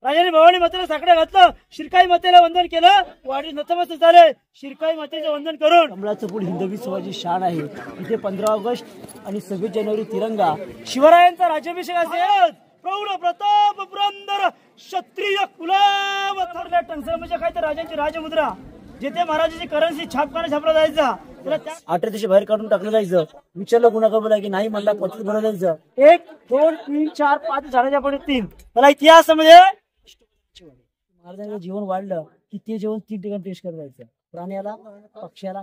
राजाने भवानी मातेला साकडं घातलं, शिरकाई मातेला वंदन केलं, वाडी नतमस्तक झाले. शिरकाई मातेचं वंदन करून कमळाचं फूल हिंदवी स्वराज्याची शान आहे. इथे 15 ऑगस्ट आणि 26 जानेवारी तिरंगा. शिवरायांचा राज्याभिषेक असेल. प्रौढ प्रताप पुरंदर क्षत्रिय कुलावतरल्या टंगसर म्हणजे काय तर राजांची राजमुद्रा. जिथे महाराजांची करन्सी छापखाना छापला जायचा, त्याला 8 दिवशी बाहेर काढून टाकलं जायचं. विचारलं गुन्हा बोला की नाही म्हणला पत्र भरलं जायचं. 1 2 3 4 5 झाडाच्या पुढे 3. त्याला इतिहासामध्ये महाराजांचं जीवन वाढलं की ते जेवण 3 ठिकाणी टेस्ट करायचं. प्राण्याला, पक्ष्याला.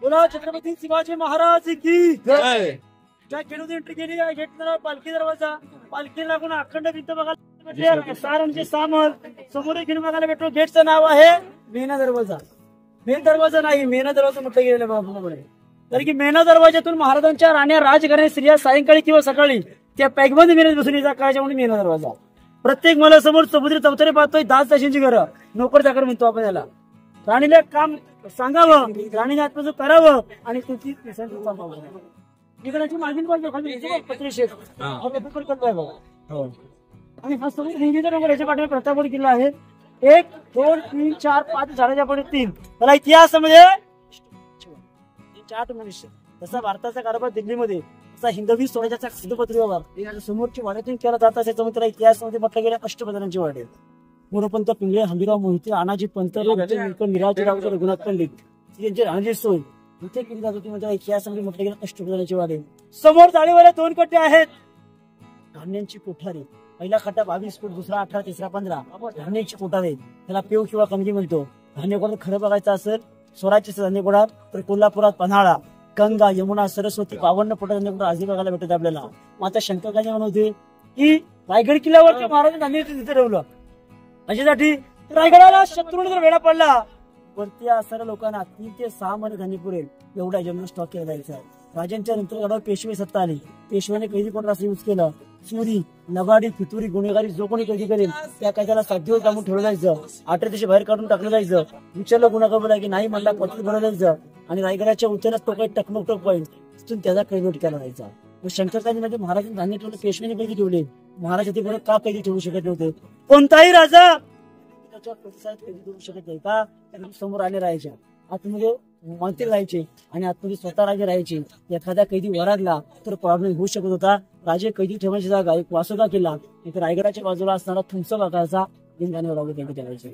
बोला छत्रपती शिवाजी महाराज की जय. ज्या गेटून एंट्री केली आहे गेटला पालखी दरवाजा, पालखी लागून अखंड भिंत बघायला सारांचे सामल समोर घेऊन बघायला भेटतो. गेटचं नाव आहे मेना दरवाजा. मेन दरवाजा नाही, मेना दरवाजा म्हटलं गेलेलं बाबा. तर की मेना दरवाजातून महाराजांच्या राण्या राजघराणे स्त्रिया सायंकाळी किंवा सकाळी त्या पॅकमध्ये मेन्यात बसून यायचा काळाच्या म्हणून मेना दरवाजा. प्रत्येक मला समोर समुद्री चौथरे पाहतोय. 10 तासांची घरं, नोकर चाकर म्हणतो आपण याला. राणीला काम सांगावं, राणीने आत्मचं करावं आणि तुझी इकडाची मागील बाजू खाली पत्रेशेख करतोय बघा. आणि हा समोर हिंदीचा नंबर याच्या पाठीवर प्रतापगड किल्ला आहे. 1 2 3 4 5 झाडाच्या पुढे 3. त्याला इतिहासामध्ये 8 मनुष्य. तसा भारताचा कारभार दिल्लीमध्ये, तसा हिंदवी स्वराज्याचा सिद्धपत्रीवर समोरची वाड्यातून केला जात असे. त्यामुळे त्याला इतिहासामध्ये म्हटलं गेल्या अष्टप्रधानांची वाडे. मोरपंत पिंगळे, हंबीराव मोहिते, अनाजी पंत, निराजीराव रघुनाथ पंडित यांची राहण्याची सोय इथे केली जात होती. म्हणजे इतिहासामध्ये म्हटलं गेलं अष्टप्रधानाची वाडे. समोर जाळीवाले 2 कट्टे आहेत. धान्यांची कोठारी. पहिला खड्डा 22 फूट, दुसरा 18, तिसरा 15. धान्याची कोठारी, त्याला पेव किंवा कमगी म्हणतो. धान्य कोठार खरं बघायचं असेल स्वराज्याचे धान्य कोठार तर कोल्हापुरात पन्हाळा, गंगा, यमुना, सरस्वती 52 फुट धान्य कोठार आधी बघायला भेटत आपल्याला. माता शंकर काय म्हणत होते की रायगड किल्ल्यावरती महाराजांनी धान्य तिथे ठेवलं अशासाठी. रायगडाला शत्रूने जर वेळा पडला वरती असणाऱ्या लोकांना 3 ते 6 महिने धान्य पुरेल एवढा जन्म स्टॉक केला जायचा. राजांच्या नंतर गडावर पेशवे सत्ता आली. पेशव्याने कैदी कोण असं यूज केलं. चोरी, नगाडी, फितुरी, गुन्हेगारी जो कोणी कैदी करेल त्या कैद्याला 7 दिवस काढून ठेवलं जायचं. 8 दिवशी बाहेर काढून टाकलं जायचं. विचारलं गुन्हा बोला की नाही म्हणला पत्र भरलं जायचं. आणि रायगडाच्या उतरण्यात तो काही टकमक पॉईंट तिथून त्याचा कैद केला जायचा. शंकरकांनी म्हणजे महाराजांनी धान्य ठेवलं, पेशव्याने कैदी ठेवले. महाराज ते बरोबर का कैदी ठेवू शकत नव्हते. कोणताही राजा प्रतिसाद कैदी ठेवू शकत नाही का. समोर आले राहायच्या, आतमध्ये मंत्री राहायचे आणि आतमध्ये स्वतः राजे राहायचे. एखादा कैदी वराडला तर प्रॉब्लेम होऊ शकत होता. राजे कैदी ठेवण्याची जागा एक वासोदा किल्ला, इथे रायगडाच्या बाजूला असणारा थुमसा भागाचा लिंगाने कैदी ठेवायचे.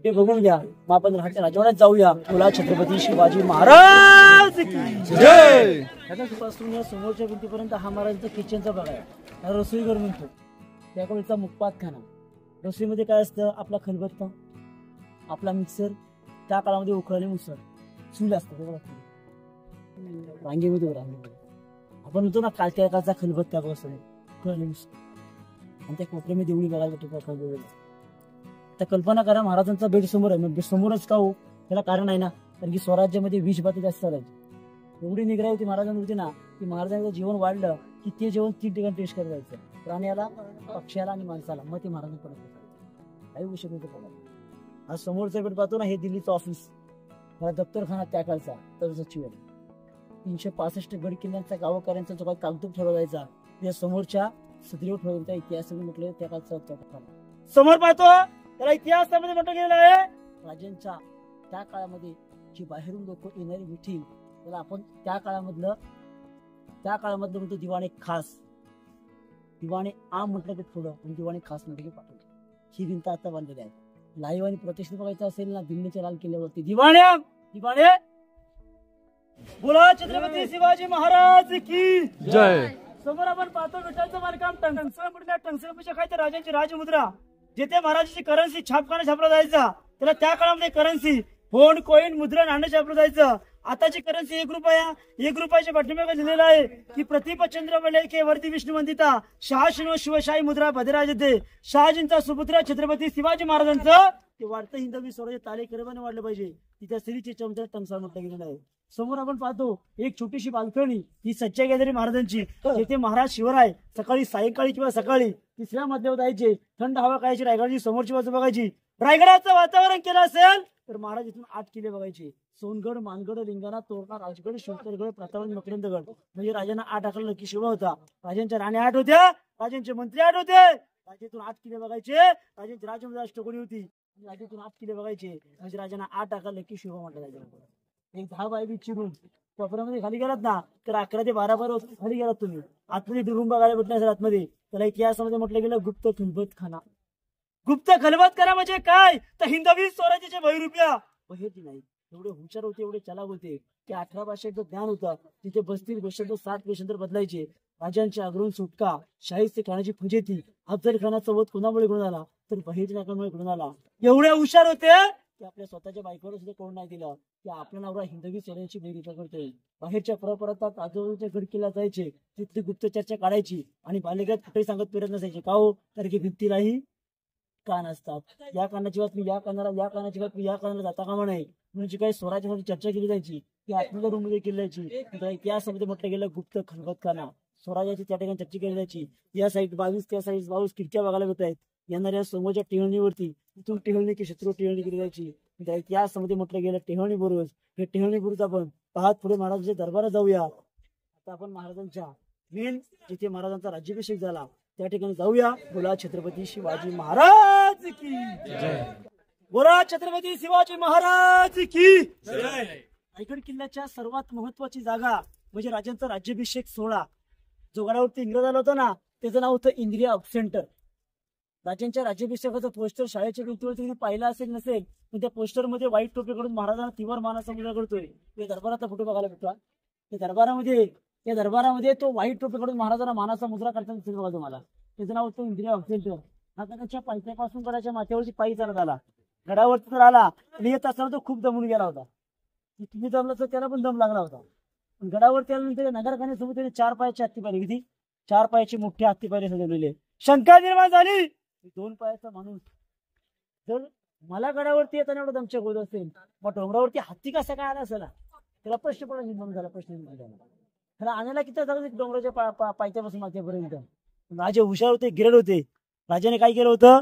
ते बघून घ्या. मग आपण राजवाड्यात जाऊया. बोला छत्रपती शिवाजी महाराज की जय. त्याच्यापासून या समोरच्या भिंतीपर्यंत हा महाराजांचा किचनचा भाग आहे. रसोईघर म्हणतो. त्याकडचा मुखपातखाना. रसोईमध्ये काय असतं, आपला खलबत्ता, आपला मिक्सर, त्या काळामध्ये उखळणी मुसळ, चूल असतं रांगेमध्ये आपण म्हणतो ना कालच्या काळचा खलबत्ता बसतो उखळणी मुसळ. आणि त्या कोपऱ्यामध्ये देवळी बघायला भेटतो. त्या कल्पना करा महाराजांचा बेड समोर आहे. मग समोरच का हो, त्याला कारण आहे ना, कारण की स्वराज्यामध्ये विषबाधा जास्त राहायची. एवढी निगराई होती महाराजांवरती ना की महाराजांचं जीवन वाढलं की ते जेवण 3 ठिकाणी टेस्ट करायचं. प्राण्याला, पक्ष्याला आणि माणसाला. मग ते महाराजांकडे काही होऊ शकत नव्हतं. आज समोरचा बेड पाहतो ना, हे दिल्लीचं ऑफिस, दफ्तरखाना त्या काळचा तर सचिव. 365 गड किल्ल्यांचा गावकऱ्यांचा जो काही कागदूप ठेवला जायचा त्या समोरच्या सदरीवर ठेवला. इतिहासामध्ये म्हटलं त्या काळचा समोर पाहतो त्याला इतिहासामध्ये म्हटलं गेलेलं आहे. राजांच्या त्या काळामध्ये जी बाहेरून लोक येणारी मिठी त्याला आपण त्या काळामधलं म्हणतो दिवाणे खास. दिवाणे आम म्हटलं की थोडं आणि दिवाणे खास म्हटलं की पाठवलं. ही भिंत आता बांधलेली आहे. लाईव्ह आणि प्रत्यक्ष बघायचं असेल ना दिल्लीच्या लाल किल्ल्यावरती दिवाणे बोला छत्रपती शिवाजी महाराज की जय. समोर आपण पाहतो विठ्ठलचं बांधकाम टंगसळ काय तर राजांची राजमुद्रा. जिथे महाराजांची करन्सी छापखाना छापला जायचा त्याला त्या काळामध्ये करन्सी फोन कॉइन मुद्रा नाणं छापलं जायचं. आताची करन्सी 1 रुपया. 1 रुपयाच्या पाठीमागे लिहिलेलं आहे की प्रतिपचंद्र लेखे वरती विष्णू वंदिता शहाशिनो शिवशाही मुद्रा भद्राज दे. शहाजींचा सुपुत्र छत्रपती शिवाजी महाराजांचं ते वाढतं हिंदवी स्वराज्य ताले करवाने वाढलं पाहिजे. तिथे स्त्रीचे चमचा टंगसाळ म्हटलं गेलेलं आहे. समोर आपण पाहतो एक छोटीशी बाल्कनी, ही सच्चा गॅलरी महाराजांची. जिथे महाराज शिवराय सकाळी सायंकाळी किंवा सकाळी 3ऱ्या मजल्यावर जायचे. थंड हवा खायची, रायगडाची समोरची बाजू बघायची. रायगडाचं वातावरण केलं असेल तर महाराज इथून 8 किल्ले बघायचे. सोनगड, मानगड, लिंगाणा, तोरणा, राजगड, शिवतरगड, प्रतापगड, मकरंदगड. म्हणजे राजांना 8 आकड्याला लकी शिवा होता. राजांच्या राण्या 8 होत्या, राजांचे मंत्री 8 होते. राजेतून 8 किल्ले बघायचे. राजांची राजमुद्रा अष्टकोनी होती. राजेतून 8 किल्ले बघायचे म्हणजे राजांना 8 आकड लकी शिवा म्हटलं जायचं. एक 10 बाय चिरून कोपऱ्यामध्ये खाली गेलात ना तर 11 ते 12 खाली गेलात तुम्ही. आतमध्ये डुरून बघायला भेटणार आतमध्ये. त्याला इतिहासामध्ये म्हटलं गेलं गुप्त खलबत खाना. गुप्त खलबत करा म्हणजे काय तर हिंदवी स्वराज्याचे बहिरूपिया बहिरची नाही. एवढे हुशार होते, एवढे चालाक होते की 18 भाषेचं ज्ञान होतं. तिथे 35 वर्षांतर 60 वर्षांतर बदलायचे. राजांच्या आग्रहून सुटका, शाहिस्ते खानाची फजिती, अफजल खानाचा वध कोणामुळे घडून आला तर बहिरची नाकामुळे घडून आला. एवढे हुशार होते की आपल्या स्वतःच्या बायकोला सुद्धा कोण नाही दिलं की आपला नवरा हिंदवी स्वराज्याची बहिरीचा करतोय. बाहेरच्या परपरातात आजूबाजूच्या गडकिल्ला जायचे, तिथली गुप्त चर्चा काढायची आणि बालेगात कुठेही सांगत फिरत नसायचे. का हो तर की भिंतीलाही कान असतात. या कानाची बातमी या कानाला, या कानाची बातमी या कानाला जाता कामा नाही. म्हणजे काही स्वराज्यामध्ये चर्चा केली जायची की आतमध्ये रूम मध्ये केली जायची. इतिहासामध्ये म्हटलं गेलं गुप्त खलबतखाना. स्वराज्याची त्या ठिकाणी चर्चा केली जायची. या साईड 22 त्या साईड 22 खिडक्या बघायला भेटत आहेत. येणाऱ्या समोरच्या टेहळणीवरती इथून टेहळणी की शत्रू टेहळणी केली जायची. त्या इतिहासामध्ये म्हटलं गेलं टेहळणी बुरुज. हे टेहळणी बुरुज आपण पाहत पुढे महाराजांच्या दरबारात जाऊया. आता आपण महाराजांच्या मेन जिथे महाराजांचा राज्याभिषेक झाला त्या ठिकाणी जाऊया. बोला छत्रपती शिवाजी महाराज की जय. बोला छत्रपती शिवाजी महाराज की जय. रायगड किल्ल्याच्या सर्वात महत्वाची जागा म्हणजे राजांचा राज्याभिषेक सोहळा. जो गडावरती इंग्रज आला होता ना त्याचं नाव होतं इंदिरा सेंटर. राजांच्या राज्याभिषेकाचं पोस्टर शाळेच्या भिंतीवरती तुम्ही पाहिलं असेल नसेल पण त्या पोस्टर मध्ये व्हाईट टोपीकडून महाराजांना तिवर मानाचा मुलगा करतोय. ते दरबाराचा फोटो बघायला भेटतो. त्या दरबारामध्ये तो व्हाईट टोपीकडून महाराजांना मानाचा मुद्रा करताना दिसेल बघा तुम्हाला. त्याचं नाव होतं इंदिरा सेंटर. आता त्याच्या पायथ्यापासून गडाच्या माथ्यावरती पायी चालत आला. गडावरती तर आला आणि येत असताना तो खूप दमून गेला होता. तुम्ही दमला तर त्याला पण दम लागला होता. गडावरती आल्यानंतर नगरखान्यासोबत त्याने 4 पायाची हत्ती पाहिली. किती 4 पायाची मोठी हत्ती पाहिली सजवलेली. शंका निर्माण झाली 2 पायाचा माणूस जर मला गडावरती येताना एवढं दमछाक होत असेल मग डोंगरावरती हत्ती कसा काय आला असेल. त्याला प्रश्न निर्माण झाला. त्याला आणायला किती झालं डोंगराच्या पायथ्यापासून माथ्यापर्यंत. राजे हुशार होते, गिरड होते. राजाने काय केलं होतं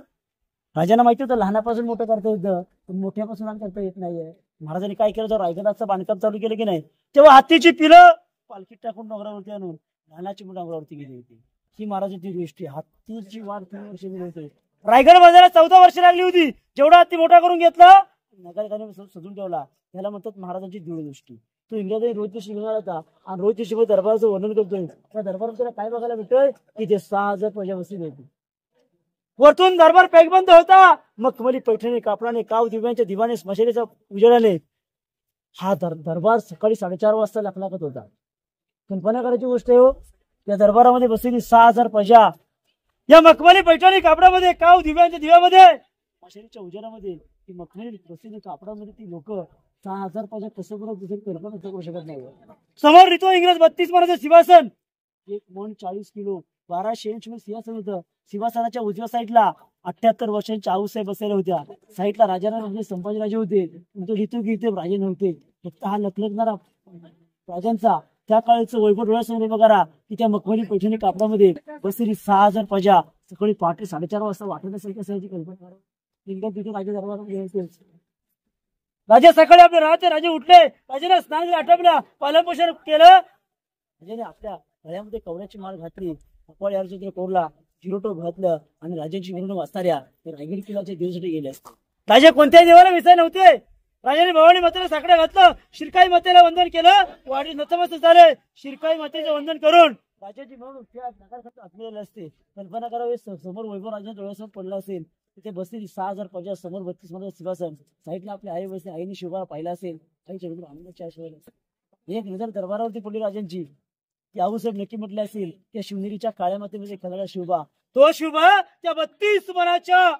राजांना माहिती होतं लहानापासून मोठं करता येतं पण मोठ्यापासून करता येत नाहीये. महाराजांनी काय केलं होतं रायगडाचं बांधकाम चालू केलं की नाही तेव्हा हत्तीची पिलं पालखीत टाकून डोंगरावरती आणून लहानाची डोंगरावरती गेली होती. ही महाराजांची दृष्टी. हत्तीची वाढ 3 वर्ष गेली होती. रायगड बांधायला 14 वर्ष लागली होती. जेवढा हत्ती मोठा करून घेतला नगरखाने सजून ठेवला. त्याला म्हणतात महाराजांची दूरदृष्टी. तो इंग्रजांनी रोहित जोशी घेऊन आला होता आणि रोहित जोशी दरबाराचं वर्णन करतोय. त्या दरबारात त्याला काय बघायला भेटतोय की ते 6000 प्रजा बसली होती. वरतून दरबार पॅकबंद होता. मखमली पैठणी कापडाने काव दिव्यांच्या दिवाने स्मशानेच्या उजेडाने हा दरबार सकाळी 4:30 वाजता लखलखत होता. कल्पना करायची गोष्ट आहे हो. त्या दरबारामध्ये बसलेली 6000 प्रजा या मखमली पैठणी कापडामध्ये काव दिव्यांच्या दिव्यामध्ये स्मशानेच्या उजेडामध्ये ती मखमली बसलेली कापडामध्ये ती लोक 6000 प्रजा कसं करून कल्पना करू शकत नाही. समोर रितो इंग्रज 32 मानाचं सिंहासन 1 मन 40 किलो 1200 इंच सिंहासन होतं. सिंहासनाच्या उजव्या साईडला 78 वर्षांच्या आऊसाहेब बसलेल्या होत्या. साईडला राजाराम म्हणजे संभाजीराजे होते. तो लिहितो की इथे राजे नव्हते. फक्त हा लखलखणारा राजांचा त्या काळचं वैभव डोळ्यासमोर बघा की त्या मखमली पैठणी कापडामध्ये बसलेली 6000 प्रजा सकाळी पहाटे 4:30 वाजता वाटत असेल कशाची कल्पना. इंग्रज तिथे राजे दरबारात राजे सकाळी आपले राजे उठले. राजाने स्नान आटपल्या पालनपोषण केलं. राजाने आपल्या गळ्यामध्ये कवड्याची माळ घातली. कपाळी अर्जुन कोरला चिरोटो घातलं आणि राजांची मिरवणूक वाचणाऱ्या रायगड किल्ल्याच्या दिवसासाठी गेले. राजे कोणत्याही देवाला विसर नव्हते. राजाने भवानी मातेला साकडं घातलं. शिरकाई मातेला वंदन केलं. वाडी नतमस्तक झाले. शिरकाई मातेचं वंदन करून राजाची मिरवणूक त्या नगरखान्यात आतलेले असते. कल्पना करावी समोर वैभव राजा डोळ्यासमोर पडला असेल. तिथे बसलेली 6000 प्रजा समोर 32 मध्ये सिंहासन साईडला आपली आई बसली. आईने शिवबा पाहिला असेल. आईच्या आनंदाच्या आशीर्वाद एक नजर दरबारावरती पडली राजांची. की आऊसाहेब नक्की म्हटले असेल त्या शिवनेरीच्या काळ्या मातेमध्ये खलला शिवबा. तो शिवबा त्या 32 मनाच्या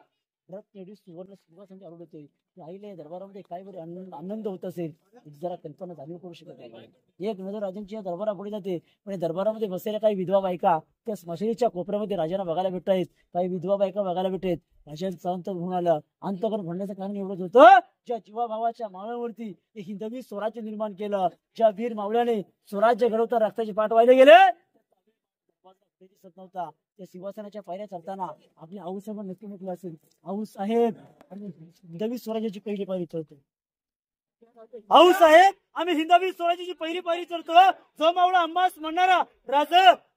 सुवर्ण सिंहासन आरूढ होते. आईला दरबारामध्ये काय बरे आनंद होत असेल जरा कल्पना जाणीव करू शकत नाही. एक नजर राजांची या दरबारा पुढे जाते. पण दरबारामध्ये बसलेल्या काही विधवा बायका त्या स्मशानीच्या कोपऱ्यामध्ये राजांना बघायला भेटत आहेत. काही विधवा बायका बघायला भेटत आहेत. राजांचं अंत होऊन आलं. अंतकरण म्हणण्याचं कारण एवढंच होतं ज्या जीवाभावाच्या माळावरती एक हिंदवी स्वराज्य निर्माण केलं. ज्या वीर मावळ्याने स्वराज्य घडवता रक्ताचे पाठ वाहिले गेले दिसत नव्हता. त्या सिंहासनाच्या पायऱ्या चढताना आपल्या आऊसाहेब नक्की म्हटलं असेल आऊसाहेब हिंदवी स्वराज्याची पहिली पायरी चढतो. भाऊ साहेब, आम्ही हिंदवी स्वराज्याची पहिली पायरी चढतो. जो मावळा आम्हास म्हणणारा राज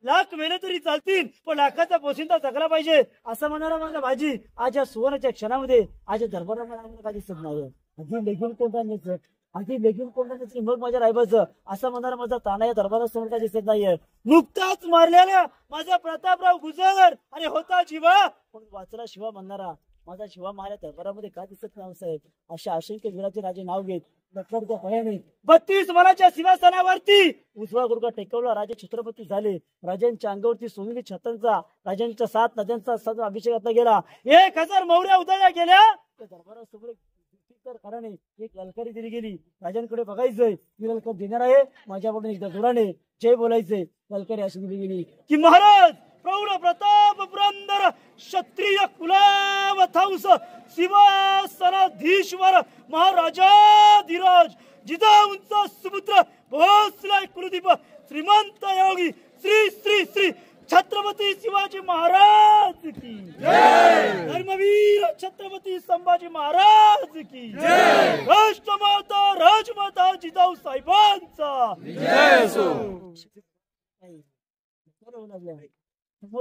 लाख मेले तरी चालतील, पण लाखाचा पोशिंदा जगला पाहिजे असं म्हणणारा माझा भाजी आज या सुवर्णाच्या क्षणामध्ये आज दरबारामध्ये आम्हाला काय दिसत नाही. आधी लेगून कोणता आधी लेगून कोणता मग माझ्या रायबाचं असं म्हणणारा माझा ताना या दरबारासमोर काय दिसत नाहीये. नुकताच मारलेला माझा प्रतापराव गुजर आणि होता शिवा, पण वाचला शिवा म्हणणारा माझा शिवा महाराज दरबारामध्ये काय दिसत नाही साहेब. अशा असंख्य वीराचे राजे नाव घेत लखनच्या भयाने 32 मनाच्या सिंहासनावरती उजवा गुडघा टेकवला राजे छत्रपती झाले. राजांच्या अंगावरती सोनेरी छतांचा, राजांच्या 7 नद्यांचा अभिषेक घातला गेला. 1000 मौर्या उधळल्या गेल्या. त्या दरबारासमोर कारण एक ललकारी दिली गेली. राजांकडे बघायचंय, मी ललकार देणार आहे, माझ्याकडून एकदा जोराने जय बोलायचंय. ललकारी अशी दिली गेली की महाराज प्रौढ प्रताप पुरंदर क्षत्रिय कुलावथांस सिंहासनाधीश्वर महाराजाधिराज जिजाऊंचा सुपुत्र भोसले कुलदीप श्रीमंत योगी श्री श्री श्री छत्रपती शिवाजी महाराज की जय. धर्मवीर छत्रपती संभाजी महाराज की जय. राष्ट्रमाता राजमाता जिजाऊ साहेबांचा जय असो.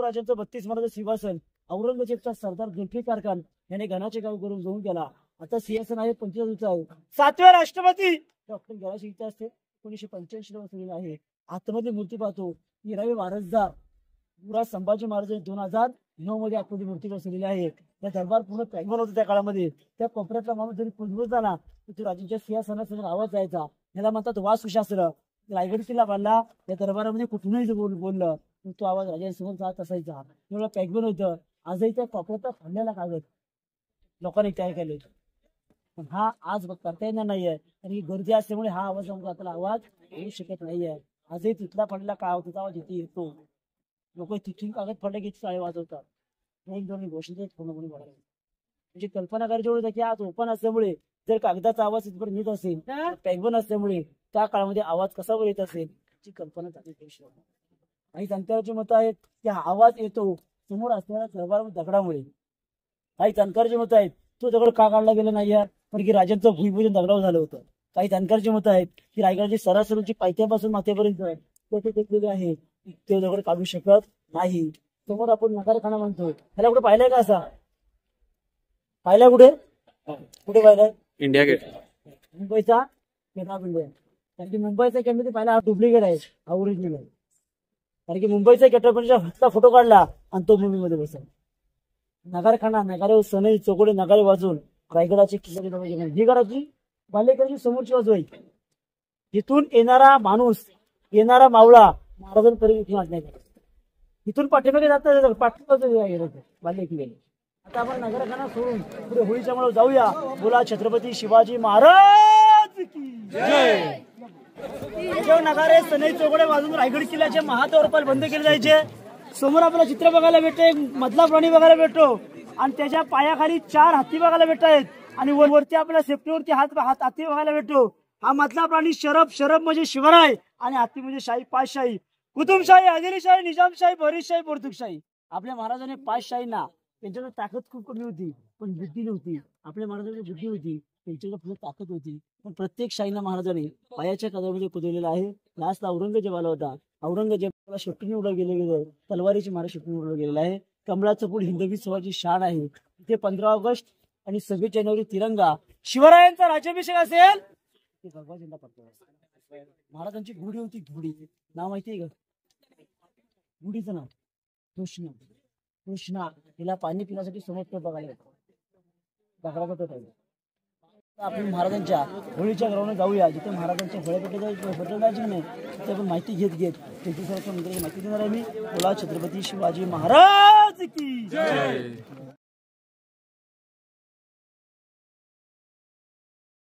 राजांचं 32 मनाचं सिंहासन औरंगजेबचा सरदार जुल्फिकार खान याने घनाचे गाव करून घेऊन गेला. आता सिंहासन आहे 45 आहे. 7व्या राष्ट्रपती डॉक्टर गराशी इथे असते 1985 ला बसलेला आहे. आतमध्ये मूर्ती पाहतो 13वे वारसदार युवराज संभाजी महाराज 2009 मध्ये आतमध्ये मूर्ती बसलेली आहे. त्या दरबार पूर्ण पॅगवर होतं त्या काळामध्ये. त्या कोपऱ्यातला माणूस जरी कुजबूज झाला तर तो राजांच्या सिंहासनासमोर आवाज जायचा. याला म्हणतात वासुशास्त्र. रायगड किल्ला बांधला त्या दरबारामध्ये कुठूनही बोललं तो आवाज राजांसमोर जात असायचा. एवढं पॅकबन होतं. आजही त्या कोपऱ्याचा फाडलेला कागद लोकांनी तयार केले, पण हा आज करता येणार नाहीये. कारण की गर्दी असल्यामुळे हा आवाज आपला आवाज येऊ शकत नाहीये. आजही तिथला फाडलेला तिचा आवाज इथे येतो. लोक तिथून कागद फाडले की चाळे वाजवतात. एक दोन गोष्टी पूर्णपणे बघायला म्हणजे कल्पना करायची एवढी की आज ओपन असल्यामुळे जर कागदाचा आवाज इथपर्यंत येत असेल, पॅकबन असल्यामुळे त्या काळामध्ये आवाज कसा वर येत असेल याची कल्पना करू शकतो. काही जाणकारांची मतं आहेत की हा आवाज येतो समोर असलेल्या दरबार दगडामुळे. काही जाणकारांची मतं आहेत तो दगड का काढला गेला नाही कारण की राजांचं भूमिपूजन दगडावर झालं होतं. काही जाणकारांची मतं आहेत की रायगडाची सरासरीची पायथ्यापासून माथ्यापर्यंत तेथे टेकलेले आहे, ते दगड काढू शकत नाही. समोर आपण नगारखाना म्हणतो, त्याला कुठे पाहिलंय का? असा पाहिलाय कुठे कुठे पाहिलाय? इंडिया गेट, मुंबईचा गेट ऑफ इंडिया. कारण की मुंबईचा गेट मध्ये पाहिला हा डुप्लिकेट आहे, हा ओरिजिनल आहे. कारण की मुंबईचा गेट ऑफ इंडिया फोटो काढला आणि तो मूवीमध्ये बसला. नगारखाना, नगारे सनई चौकडे नगारे वाजून रायगडाची किल्ले ही घराची बालेकरची समोरची बाजू आहे. इथून येणारा माणूस, येणारा मावळा महाराजांपर्यंत इथून आणण्यात येतो. इथून पाठीमागे जातात पाठीमागे बाले किल्ले. आता आपण नगरखाना सोडून पुढे होळीच्या मुळे जाऊया. बोला छत्रपती शिवाजी महाराज की जय. नगारे सनई चौकडे वाजून रायगड किल्ल्याचे महाद्वार बंद केले जायचे. समोर आपल्याला चित्र बघायला भेटते, मधला प्राणी बघायला भेटतो आणि त्याच्या पायाखाली 4 हत्ती बघायला भेटत आहेत आणि वरती आपल्याला सेफ्टीवरती हत्ती बघायला भेटतो. हा मधला प्राणी शरब म्हणजे शिवराय आणि हत्ती म्हणजे शाही, पाचशाही, कुतुबशाही, आदिलशाही, निजामशाही, बरीशाही, पोर्तुगशाही. आपल्या महाराजांनी 5 शाहींना त्यांच्याकडे ताकद खूप कमी होती पण बुद्धी नव्हती. आपल्या महाराजांची बुद्धी होती, त्यांच्याकडे खूप ताकद होती, पण प्रत्येक शाहीना महाराजांनी पायाच्या कदमामध्ये कुदवलेला आहे. लास्टला औरंगजेब आला होता. औरंगजेबाला शेपटीने उडवलं गेलेलं, तलवारीची मारा शेपटीने उडवलं गेलेलं आहे. कमळाचं फूल हिंदवी स्वराज्याची शान आहे. इथे 15 ऑगस्ट आणि 26 जानेवारी तिरंगा. शिवरायांचा राज्याभिषेक असेल ते भगवा झेंडा पडतो. महाराजांची घोडी होती, घोडी नाव माहितीये का? घोडीचं नाव कृष्ण. कृष्णा हिला पाणी पिण्यासाठी समोर बघायला दगडाचा तो. आपण महाराजांच्या होळीच्या ग्राउंडला जाऊया, जिथे महाराजांच्या फळे जायची नाही तिथे आपण माहिती घेत त्यांची सर्व मंदिराची माहिती देणार आहे मी. बोला छत्रपती शिवाजी महाराज की